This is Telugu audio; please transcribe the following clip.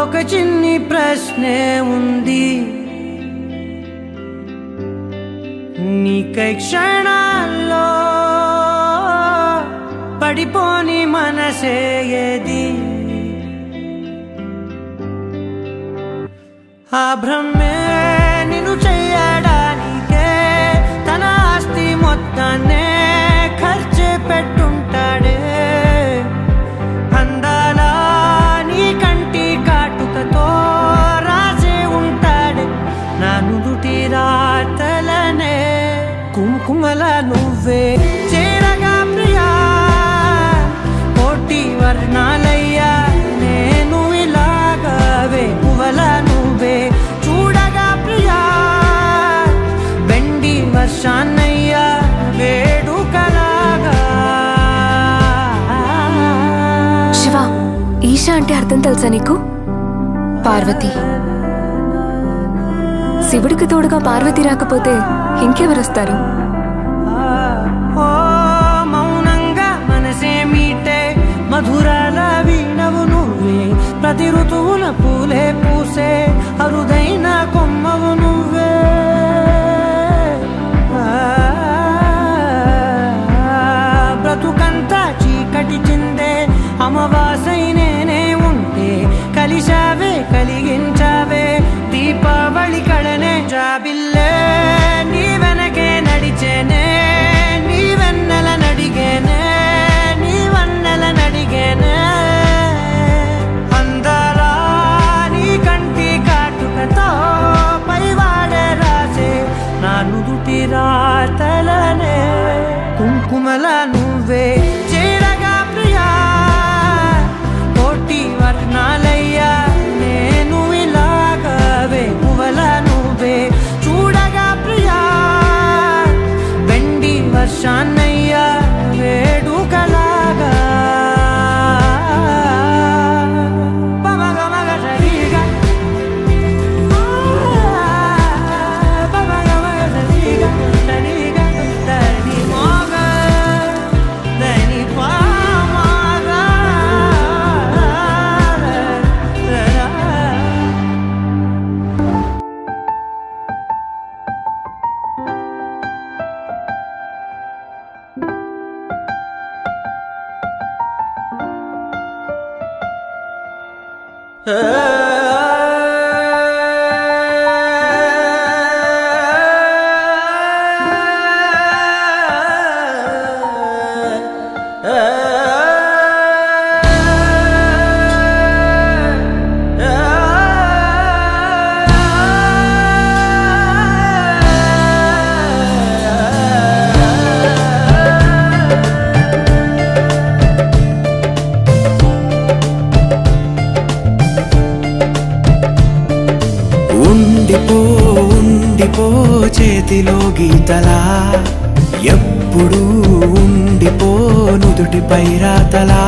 ఒక చిన్ని ప్రశ్నే ఉంది, నీకై క్షణాల్లో పడిపోని మనసే ఏది? ఆ భ్రమే నిన్ను చెయ్యడానికే తన ఆస్తి మొత్తాన్నే ఖర్చు పెట్టుంటాడే. అందాల నీ కంటి కాటుకతో రాసే ఉంటాడే నా నుదుటి రాతలనే. కుంకుమల నువ్వే చేరగా ప్రియా, కోటి వర్ణాలయ్యా నేను ఇలాగవే. పువ్వుల నువ్వే చూడగా ప్రియా, వెండి వర్షాన్నయ్యా వేడుకలాగా. శివ, ఈశా అంటే అర్థం తెలుసా నీకు? పార్వతి. శివుడికి తోడుగా పార్వతి రాకపోతే ఇంకెవరొస్తారు? మౌనంగా మనసే మీటే మధురాల వీణవు నువ్వే, ప్రతి ఋతువుల పూలే పూసే అరుదైన కొమ్మవు నువ్వే. బ్రతుకంతా చీకటి చిందే అమావాసై నేనే ఉంటే కలిశావే కలిగించావే దీపావళి కళనే. జాబిల్లే నీ వెనకే నడిచేనే, నీ వెన్నెల నడిగేనే, నీ వన్నెల నడిగేనే. అందాలా నీ కంటి కాటుకతో పైవాడే రాసే నా నుదుటి రాతలనే. కుంకుమల నువ్వే చేరగా ప్రియా, కోటి వర్ణాలయ్యా నేను ఇలాగవే. పువ్వుల నువ్వే చూడగా ప్రియా, వెండి వర్షాన్నయ్యా వేడుకలాగా. ఉండిపో చేతిలో గీతలా, ఎప్పుడు ఉండిపో నుదుటిపై రాతలా.